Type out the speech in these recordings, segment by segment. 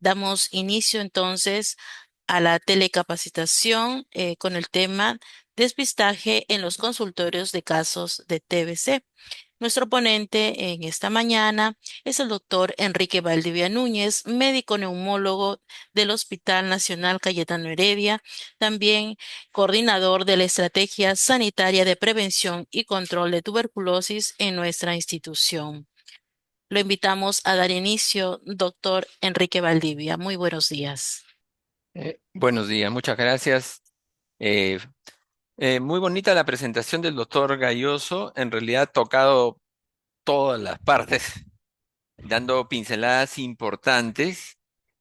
Damos inicio entonces a la telecapacitación con el tema despistaje en los consultorios de casos de TBC. Nuestro ponente en esta mañana es el doctor Enrique Valdivia Núñez, médico neumólogo del Hospital Nacional Cayetano Heredia, también coordinador de la Estrategia Sanitaria de Prevención y Control de Tuberculosis en nuestra institución. Lo invitamos a dar inicio, doctor Enrique Valdivia. Muy buenos días. Buenos días, muchas gracias. Eh, Muy bonita la presentación del doctor Galloso. En realidad ha tocado todas las partes, dando pinceladas importantes.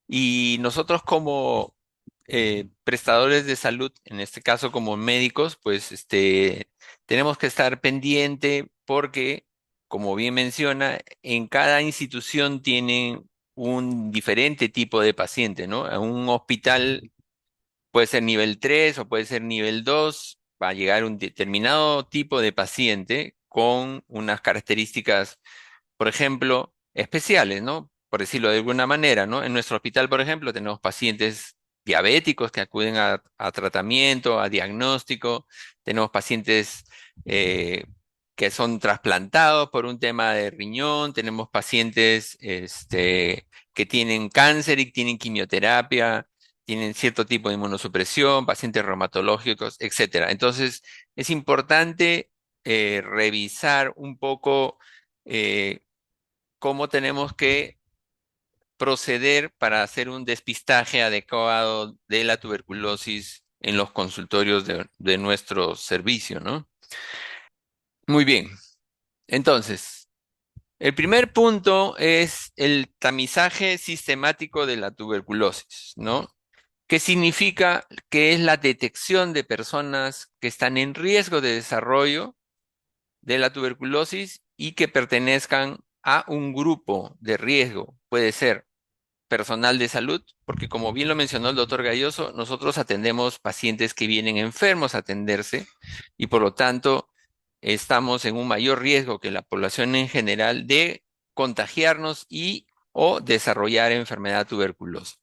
Y nosotros como prestadores de salud, en este caso como médicos, pues tenemos que estar pendiente porque, como bien menciona, en cada institución tienen un diferente tipo de paciente, ¿no? A un hospital puede ser nivel 3 o puede ser nivel 2. Va a llegar un determinado tipo de paciente con unas características, por ejemplo, especiales, ¿no? Por decirlo de alguna manera, ¿no? En nuestro hospital, por ejemplo, tenemos pacientes diabéticos que acuden a tratamiento, a diagnóstico, tenemos pacientes eh, que son trasplantados por un tema de riñón, tenemos pacientes que tienen cáncer y tienen quimioterapia, tienen cierto tipo de inmunosupresión, pacientes reumatológicos, etcétera. Entonces, es importante revisar un poco eh, cómo tenemos que proceder para hacer un despistaje adecuado de la tuberculosis en los consultorios de nuestro servicio, ¿no? Muy bien. Entonces, el primer punto es el tamizaje sistemático de la tuberculosis, ¿no? ¿Qué significa? Que es la detección de personas que están en riesgo de desarrollo de la tuberculosis y que pertenezcan a un grupo de riesgo. Puede ser personal de salud, porque como bien lo mencionó el doctor Galloso, nosotros atendemos pacientes que vienen enfermos a atenderse y por lo tanto estamos en un mayor riesgo que la población en general de contagiarnos y o desarrollar enfermedad tuberculosa.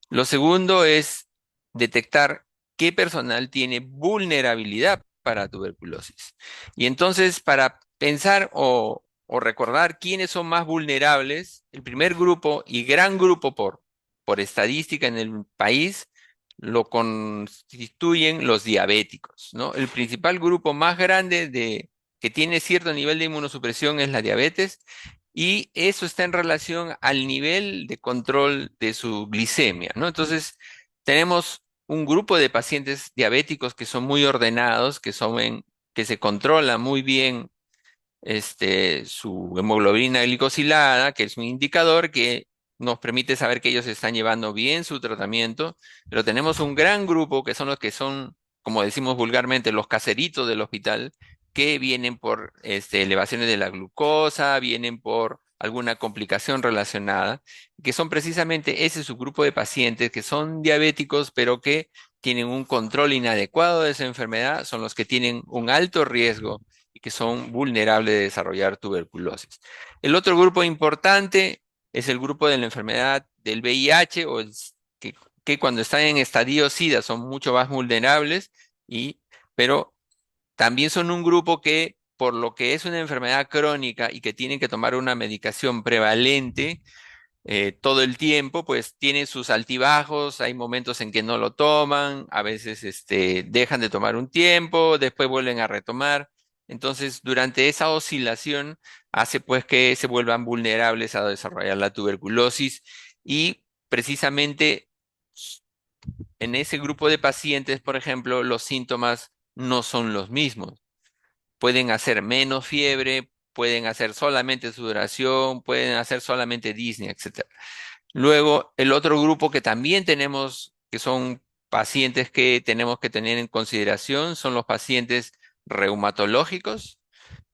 Lo segundo es detectar qué personal tiene vulnerabilidad para tuberculosis. Y entonces, para pensar o recordar quiénes son más vulnerables, el primer grupo y gran grupo por estadística en el país lo constituyen los diabéticos, ¿no? El principal grupo más grande que tiene cierto nivel de inmunosupresión es la diabetes y eso está en relación al nivel de control de su glicemia, ¿no? Entonces, tenemos un grupo de pacientes diabéticos que son muy ordenados, que se controla muy bien su hemoglobina glicosilada, que es un indicador que nos permite saber que ellos están llevando bien su tratamiento, pero tenemos un gran grupo que son los que son, como decimos vulgarmente, los caseritos del hospital, que vienen por elevaciones de la glucosa, vienen por alguna complicación relacionada, que son precisamente ese su grupo de pacientes que son diabéticos, pero que tienen un control inadecuado de esa enfermedad, son los que tienen un alto riesgo y que son vulnerables de desarrollar tuberculosis. El otro grupo importante es el grupo de la enfermedad del VIH que cuando están en estadio SIDA son mucho más vulnerables, pero también son un grupo que por lo que es una enfermedad crónica y que tienen que tomar una medicación prevalente, todo el tiempo, pues tiene sus altibajos, hay momentos en que no lo toman, a veces dejan de tomar un tiempo, después vuelven a retomar. Entonces, durante esa oscilación hace pues que se vuelvan vulnerables a desarrollar la tuberculosis y precisamente en ese grupo de pacientes, por ejemplo, los síntomas no son los mismos. Pueden hacer menos fiebre, pueden hacer solamente sudoración, pueden hacer solamente disnea, etc. Luego, el otro grupo que también tenemos, que son pacientes que tenemos que tener en consideración, son los pacientes reumatológicos,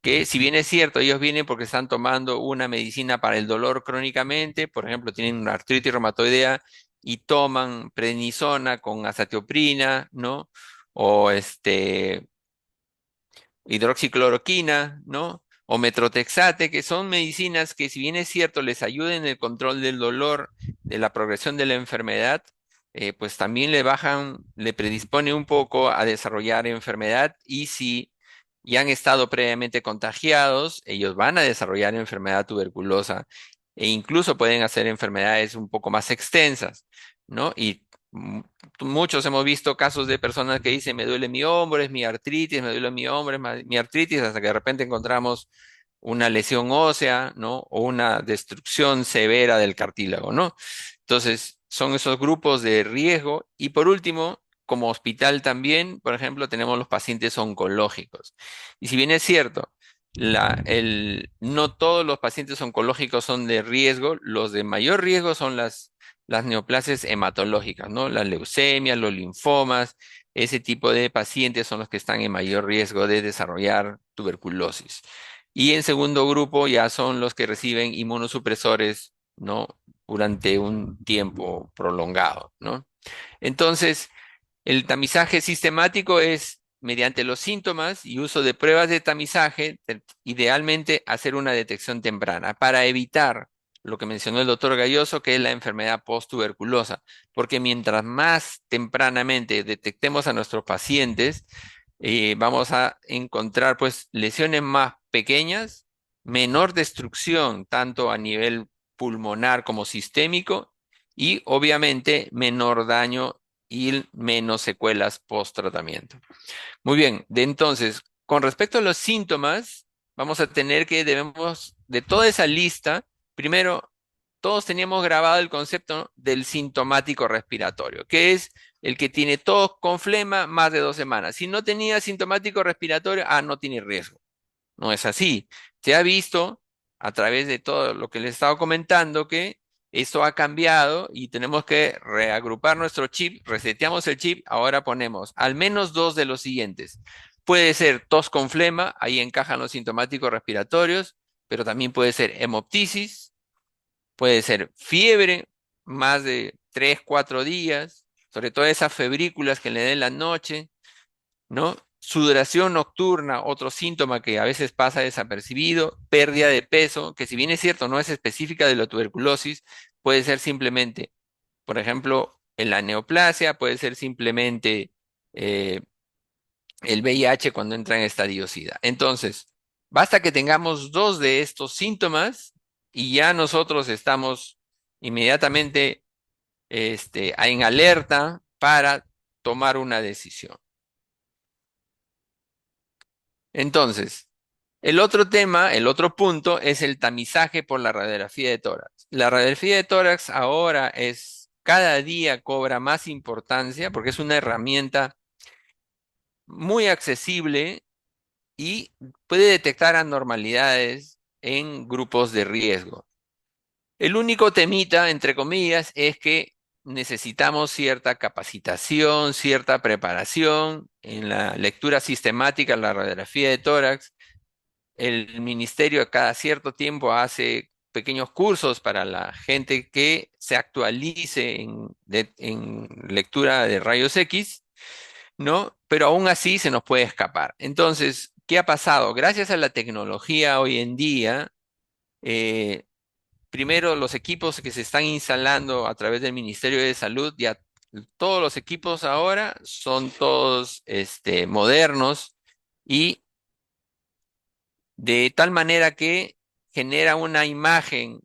que si bien es cierto, ellos vienen porque están tomando una medicina para el dolor crónicamente, por ejemplo, tienen una artritis reumatoidea y toman prednisona con azatioprina, ¿no? O hidroxicloroquina, ¿no? o metrotexate, que son medicinas que, si bien es cierto, les ayudan en el control del dolor, de la progresión de la enfermedad, pues también le bajan, le predispone un poco a desarrollar enfermedad, y si ya han estado previamente contagiados, ellos van a desarrollar enfermedad tuberculosa e incluso pueden hacer enfermedades un poco más extensas, ¿no? Y muchos hemos visto casos de personas que dicen, me duele mi hombro, es mi artritis, me duele mi hombro, mi artritis, hasta que de repente encontramos una lesión ósea, ¿no? O una destrucción severa del cartílago, ¿no? Entonces, son esos grupos de riesgo. Y por último, como hospital también, por ejemplo, tenemos los pacientes oncológicos. Y si bien es cierto, no todos los pacientes oncológicos son de riesgo, los de mayor riesgo son las neoplasias hematológicas, ¿no? Las leucemias, los linfomas, ese tipo de pacientes son los que están en mayor riesgo de desarrollar tuberculosis. Y en segundo grupo ya son los que reciben inmunosupresores, ¿no? Durante un tiempo prolongado, ¿no? Entonces, el tamizaje sistemático es mediante los síntomas y uso de pruebas de tamizaje, idealmente hacer una detección temprana para evitar lo que mencionó el doctor Galloso, que es la enfermedad post-tuberculosa, porque mientras más tempranamente detectemos a nuestros pacientes, vamos a encontrar pues lesiones más pequeñas, menor destrucción, tanto a nivel pulmonar como sistémico, y obviamente menor daño y menos secuelas post-tratamiento. Muy bien, entonces, con respecto a los síntomas, vamos a tener que debemos, de toda esa lista, primero, todos teníamos grabado el concepto, ¿no?, del sintomático respiratorio, que es el que tiene tos con flema más de 2 semanas. Si no tenía sintomático respiratorio, no tiene riesgo. No es así. Se ha visto a través de todo lo que les he estado comentando que esto ha cambiado y tenemos que reagrupar nuestro chip, reseteamos el chip, ahora ponemos al menos dos de los siguientes. Puede ser tos con flema, ahí encajan los sintomáticos respiratorios, pero también puede ser hemoptisis, puede ser fiebre más de 3, 4 días, sobre todo esas febrículas que le den la noche, ¿no? Sudoración nocturna, otro síntoma que a veces pasa desapercibido, pérdida de peso, que si bien es cierto, no es específica de la tuberculosis, puede ser simplemente, por ejemplo, en la neoplasia, puede ser simplemente eh, el VIH cuando entra en estadio SIDA. Entonces, basta que tengamos dos de estos síntomas y ya nosotros estamos inmediatamente en alerta para tomar una decisión. Entonces, el otro tema, el otro punto es el tamizaje por la radiografía de tórax. La radiografía de tórax ahora cada día cobra más importancia porque es una herramienta muy accesible y puede detectar anormalidades en grupos de riesgo. El único temita, entre comillas, es que necesitamos cierta capacitación, cierta preparación en la lectura sistemática de la radiografía de tórax. El ministerio cada cierto tiempo hace pequeños cursos para la gente que se actualice en lectura de rayos X, ¿no? Pero aún así se nos puede escapar. Entonces, ¿qué ha pasado? Gracias a la tecnología hoy en día, eh, primero los equipos que se están instalando a través del Ministerio de Salud, ya todos los equipos ahora son todos modernos y de tal manera que genera una imagen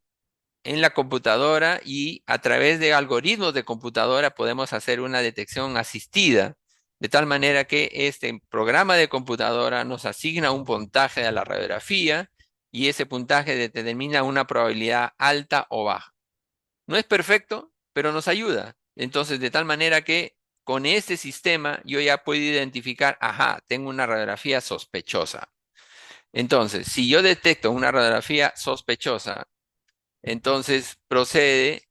en la computadora y a través de algoritmos de computadora podemos hacer una detección asistida, de tal manera que este programa de computadora nos asigna un puntaje a la radiografía y ese puntaje determina una probabilidad alta o baja. No es perfecto, pero nos ayuda. Entonces, de tal manera que con este sistema yo ya puedo identificar, tengo una radiografía sospechosa. Entonces, si yo detecto una radiografía sospechosa, entonces procede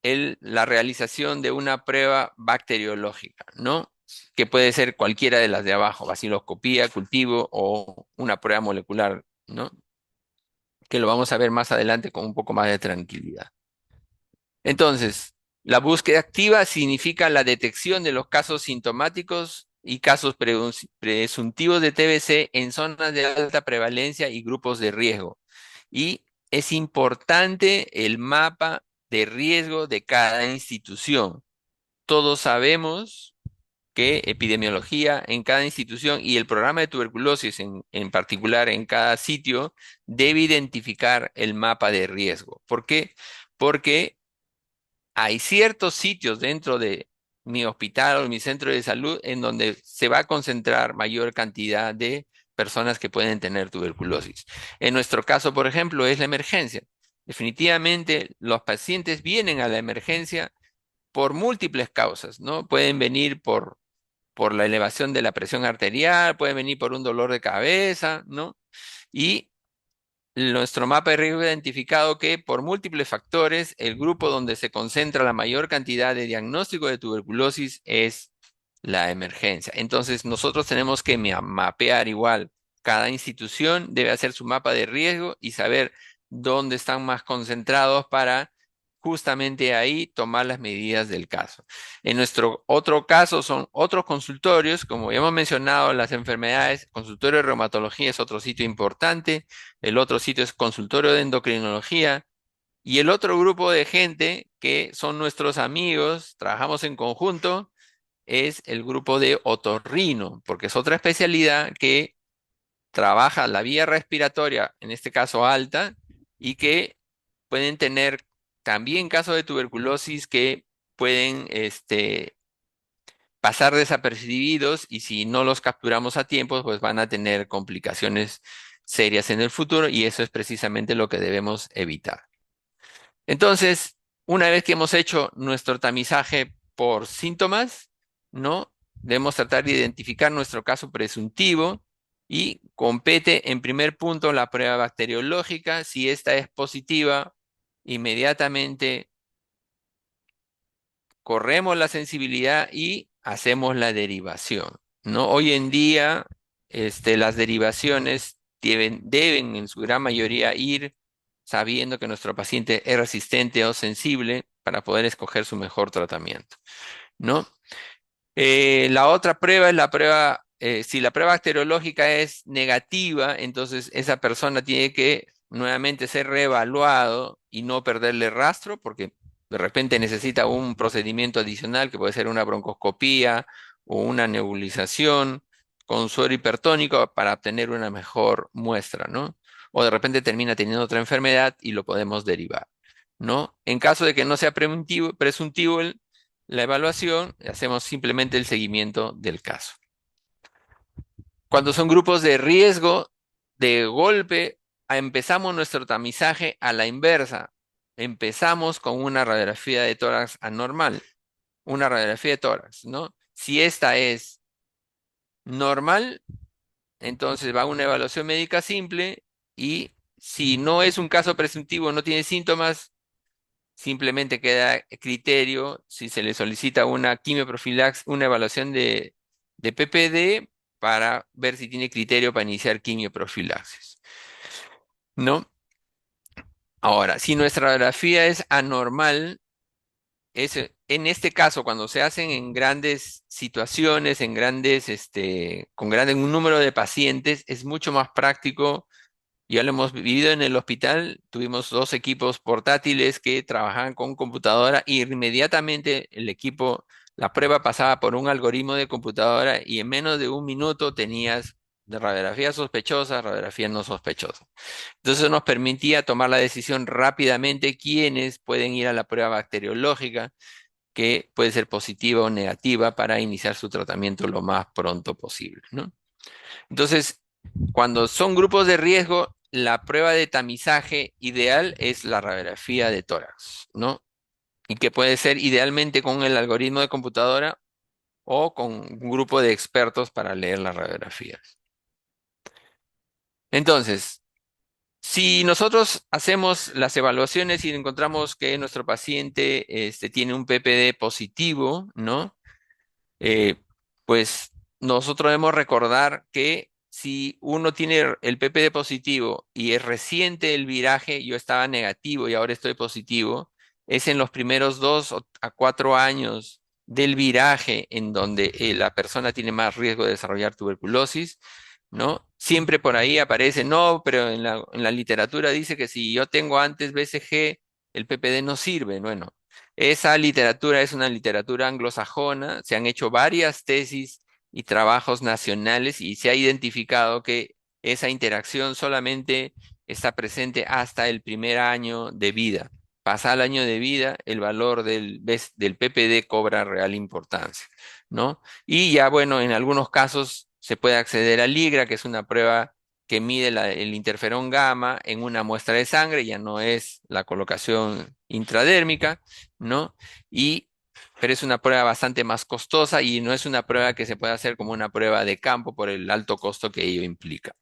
la realización de una prueba bacteriológica, ¿no? Que puede ser cualquiera de las de abajo, baciloscopía, cultivo o una prueba molecular, ¿no? Que lo vamos a ver más adelante con un poco más de tranquilidad. Entonces, la búsqueda activa significa la detección de los casos sintomáticos y casos presuntivos de TBC en zonas de alta prevalencia y grupos de riesgo. Y es importante el mapa de riesgo de cada institución. Todos sabemos que epidemiología en cada institución y el programa de tuberculosis en particular en cada sitio debe identificar el mapa de riesgo. ¿Por qué? Porque hay ciertos sitios dentro de mi hospital o mi centro de salud en donde se va a concentrar mayor cantidad de personas que pueden tener tuberculosis. En nuestro caso, por ejemplo, es la emergencia. Definitivamente los pacientes vienen a la emergencia por múltiples causas, ¿no? Pueden venir por la elevación de la presión arterial, pueden venir por un dolor de cabeza, ¿no? Y nuestro mapa de riesgo ha identificado que por múltiples factores, el grupo donde se concentra la mayor cantidad de diagnóstico de tuberculosis es la emergencia. Entonces, nosotros tenemos que mapear igual. Cada institución debe hacer su mapa de riesgo y saber dónde están más concentrados para justamente ahí tomar las medidas del caso. En nuestro otro caso son otros consultorios, como ya hemos mencionado, las enfermedades, consultorio de reumatología es otro sitio importante, el otro sitio es consultorio de endocrinología y el otro grupo de gente que son nuestros amigos, trabajamos en conjunto, es el grupo de otorrino, porque es otra especialidad que trabaja la vía respiratoria, en este caso alta, y que pueden tener también casos de tuberculosis que pueden pasar desapercibidos y si no los capturamos a tiempo, pues van a tener complicaciones serias en el futuro y eso es precisamente lo que debemos evitar. Entonces, una vez que hemos hecho nuestro tamizaje por síntomas, ¿no? Debemos tratar de identificar nuestro caso presuntivo y compete en primer punto la prueba bacteriológica. Si esta es positiva, inmediatamente corremos la sensibilidad y hacemos la derivación, ¿no? Hoy en día, las derivaciones deben en su gran mayoría ir sabiendo que nuestro paciente es resistente o sensible para poder escoger su mejor tratamiento, ¿no? La otra prueba es la prueba, si la prueba bacteriológica es negativa, entonces esa persona tiene que nuevamente ser reevaluado y no perderle rastro, porque de repente necesita un procedimiento adicional que puede ser una broncoscopía o una nebulización con suero hipertónico para obtener una mejor muestra, ¿no? O de repente termina teniendo otra enfermedad y lo podemos derivar, ¿no? En caso de que no sea presuntivo la evaluación, hacemos simplemente el seguimiento del caso. Cuando son grupos de riesgo, de golpe, empezamos nuestro tamizaje a la inversa. Empezamos con una radiografía de tórax anormal, una radiografía de tórax, ¿no? Si esta es normal, entonces va a una evaluación médica simple y si no es un caso presuntivo, no tiene síntomas, simplemente queda criterio si se le solicita una quimioprofilaxis, una evaluación de PPD para ver si tiene criterio para iniciar quimioprofilaxis, ¿no? Ahora, si nuestra radiografía es anormal, en este caso, cuando se hacen en grandes situaciones, en grandes, con un número de pacientes, es mucho más práctico. Ya lo hemos vivido en el hospital, tuvimos dos equipos portátiles que trabajaban con computadora y inmediatamente el equipo, la prueba pasaba por un algoritmo de computadora y en menos de un minuto tenías de radiografía sospechosa, radiografía no sospechosa. Entonces eso nos permitía tomar la decisión rápidamente quiénes pueden ir a la prueba bacteriológica, que puede ser positiva o negativa para iniciar su tratamiento lo más pronto posible, ¿no? Entonces, cuando son grupos de riesgo, la prueba de tamizaje ideal es la radiografía de tórax, ¿no? Y que puede ser idealmente con el algoritmo de computadora o con un grupo de expertos para leer las radiografías. Entonces, si nosotros hacemos las evaluaciones y encontramos que nuestro paciente tiene un PPD positivo, ¿no? eh, pues nosotros debemos recordar que si uno tiene el PPD positivo y es reciente el viraje, yo estaba negativo y ahora estoy positivo, es en los primeros 2 a 4 años del viraje en donde la persona tiene más riesgo de desarrollar tuberculosis, ¿no? Siempre por ahí aparece, no, pero en la literatura dice que si yo tengo antes BCG, el PPD no sirve. Bueno, esa literatura es una literatura anglosajona, se han hecho varias tesis y trabajos nacionales y se ha identificado que esa interacción solamente está presente hasta el primer año de vida. Pasa el año de vida, el valor del PPD cobra real importancia, ¿no? Y ya, bueno, en algunos casos se puede acceder al IGRA, que es una prueba que mide el interferón gamma en una muestra de sangre, ya no es la colocación intradérmica, ¿no? Y, pero es una prueba bastante más costosa y no es una prueba que se pueda hacer como una prueba de campo por el alto costo que ello implica.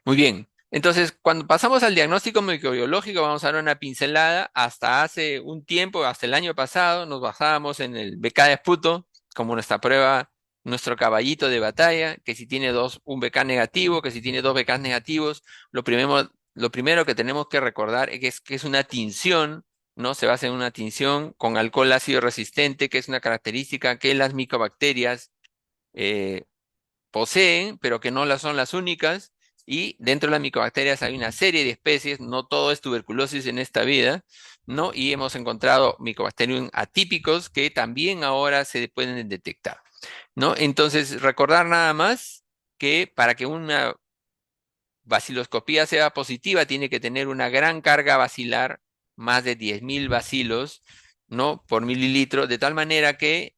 Muy bien. Entonces, cuando pasamos al diagnóstico microbiológico, vamos a dar una pincelada. Hasta hace un tiempo, hasta el año pasado, nos basábamos en el BK de Sputo como nuestra prueba, nuestro caballito de batalla, que si tiene un BK negativo, que si tiene dos BK negativos, lo primero que tenemos que recordar es que es una tinción, ¿no? Se basa en una tinción con alcohol ácido resistente, que es una característica que las micobacterias eh, poseen, pero que no las son las únicas. Y dentro de las micobacterias hay una serie de especies, no todo es tuberculosis en esta vida, ¿no? Y hemos encontrado micobacterium atípicos que también ahora se pueden detectar, ¿no? Entonces, recordar nada más que para que una baciloscopía sea positiva tiene que tener una gran carga bacilar, más de 10.000 bacilos, ¿no? Por mililitro, de tal manera que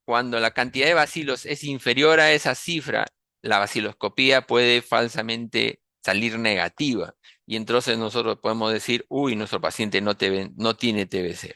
cuando la cantidad de bacilos es inferior a esa cifra, la baciloscopía puede falsamente salir negativa. Y entonces nosotros podemos decir, uy, nuestro paciente no tiene TBC.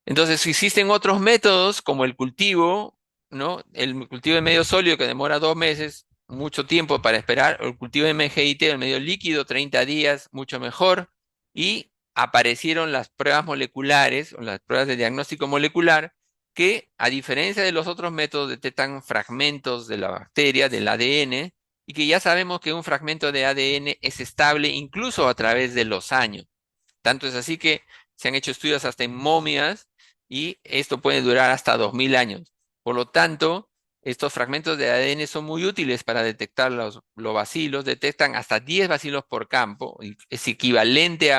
Entonces, existen otros métodos como el cultivo, ¿no? El cultivo de medio sólido que demora 2 meses, mucho tiempo para esperar, o el cultivo de MGIT, el medio líquido, 30 días, mucho mejor. Y aparecieron las pruebas moleculares o las pruebas de diagnóstico molecular que, a diferencia de los otros métodos, detectan fragmentos de la bacteria, del ADN, y que ya sabemos que un fragmento de ADN es estable incluso a través de los años. Tanto es así que se han hecho estudios hasta en momias y esto puede durar hasta 2000 años. Por lo tanto, estos fragmentos de ADN son muy útiles para detectar los bacilos. Detectan hasta 10 bacilos por campo. Y es equivalente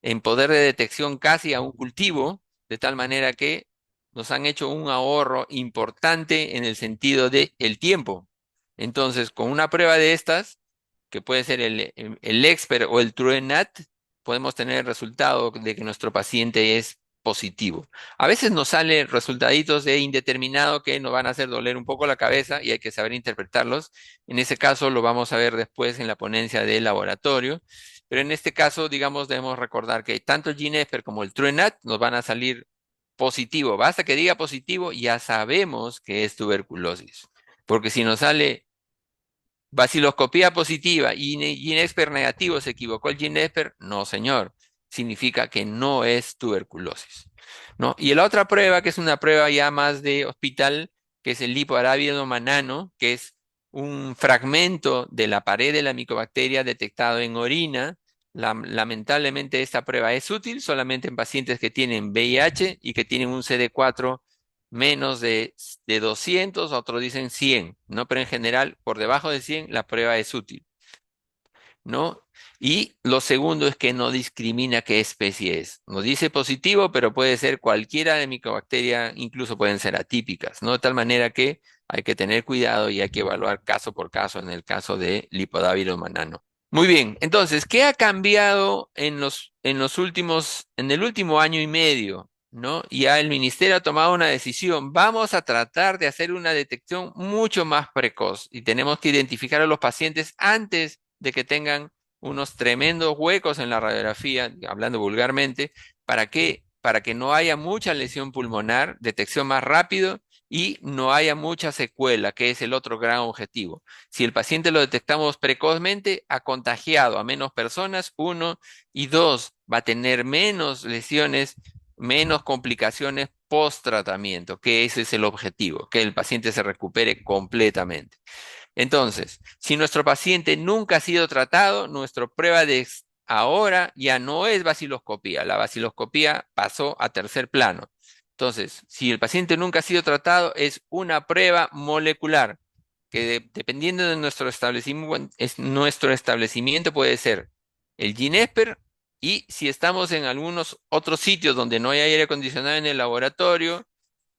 en poder de detección casi a un cultivo, de tal manera que nos han hecho un ahorro importante en el sentido de el tiempo. Entonces, con una prueba de estas, que puede ser el EXPERT o el TrueNAT, podemos tener el resultado de que nuestro paciente es positivo. A veces nos salen resultaditos de indeterminado que nos van a hacer doler un poco la cabeza y hay que saber interpretarlos. En ese caso lo vamos a ver después en la ponencia del laboratorio. Pero en este caso, digamos, debemos recordar que tanto el GeneSper como el TrueNAT nos van a salir positivo. Basta que diga positivo, ya sabemos que es tuberculosis. Porque si nos sale vaciloscopía positiva y Ginexper negativo, ¿se equivocó el Ginexper? No, señor. Significa que no es tuberculosis, ¿no? Y la otra prueba, que es una prueba ya más de hospital, que es el lipoarábido manano, que es un fragmento de la pared de la micobacteria detectado en orina. Lamentablemente esta prueba es útil solamente en pacientes que tienen VIH y que tienen un CD4 menos de 200, otros dicen 100, ¿no? Pero en general, por debajo de 100, la prueba es útil, ¿no? Y lo segundo es que no discrimina qué especie es. Nos dice positivo, pero puede ser cualquiera de micobacteria, incluso pueden ser atípicas, ¿no? De tal manera que hay que tener cuidado y hay que evaluar caso por caso en el caso de Lipodávilo manano. Muy bien, entonces, ¿qué ha cambiado en el último año y medio? ¿No? Ya el ministerio ha tomado una decisión. Vamos a tratar de hacer una detección mucho más precoz y tenemos que identificar a los pacientes antes de que tengan unos tremendos huecos en la radiografía, hablando vulgarmente, para que no haya mucha lesión pulmonar, detección más rápido y no haya mucha secuela, que es el otro gran objetivo. Si el paciente lo detectamos precozmente, ha contagiado a menos personas, uno, y dos, va a tener menos lesiones, menos complicaciones post tratamiento, que ese es el objetivo, que el paciente se recupere completamente. Entonces, si nuestro paciente nunca ha sido tratado, nuestra prueba de ahora ya no es vaciloscopía. La vaciloscopía pasó a tercer plano. Entonces, si el paciente nunca ha sido tratado, es una prueba molecular que dependiendo de nuestro establecimiento puede ser el Ginesper y si estamos en algunos otros sitios donde no hay aire acondicionado en el laboratorio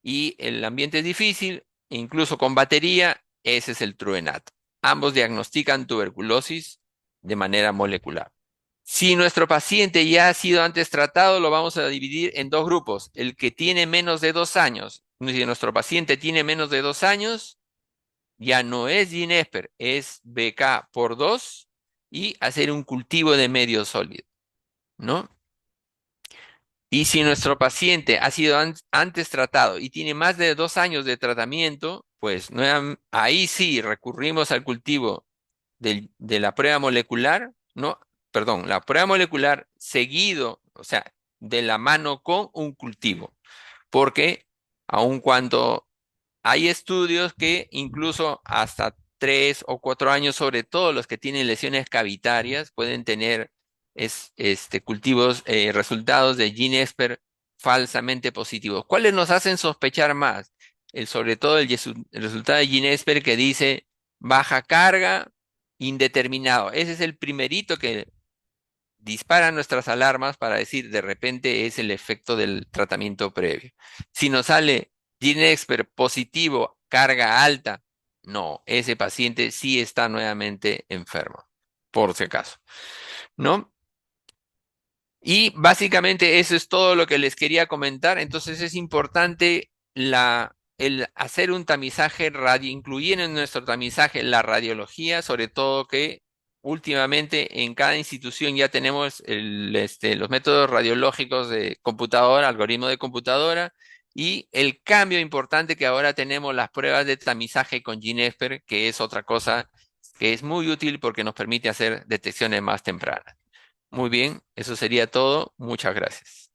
y el ambiente es difícil, e incluso con batería, ese es el Truenat. Ambos diagnostican tuberculosis de manera molecular. Si nuestro paciente ya ha sido antes tratado, lo vamos a dividir en dos grupos. El que tiene menos de 2 años. Si nuestro paciente tiene menos de 2 años, ya no es Ginesper, es BK por 2 y hacer un cultivo de medio sólido, ¿no? Y si nuestro paciente ha sido antes tratado y tiene más de 2 años de tratamiento, pues ahí sí recurrimos al cultivo de la prueba molecular, no, perdón, la prueba molecular seguido, o sea, de la mano con un cultivo, porque aun cuando hay estudios que incluso hasta 3 o 4 años, sobre todo los que tienen lesiones cavitarias, pueden tener cultivos, resultados de GeneXpert falsamente positivos. ¿Cuáles nos hacen sospechar más? Sobre todo el resultado de GeneXpert que dice baja carga, indeterminado. Ese es el primerito que dispara nuestras alarmas para decir de repente es el efecto del tratamiento previo. Si nos sale GeneXpert positivo, carga alta, no, ese paciente sí está nuevamente enfermo, por si acaso, ¿no? Y básicamente eso es todo lo que les quería comentar. Entonces es importante el hacer un tamizaje radio, incluir en nuestro tamizaje la radiología, sobre todo que últimamente en cada institución ya tenemos los métodos radiológicos de computadora, algoritmo de computadora, y el cambio importante que ahora tenemos las pruebas de tamizaje con GeneXpert, que es otra cosa que es muy útil porque nos permite hacer detecciones más tempranas. Muy bien, eso sería todo. Muchas gracias.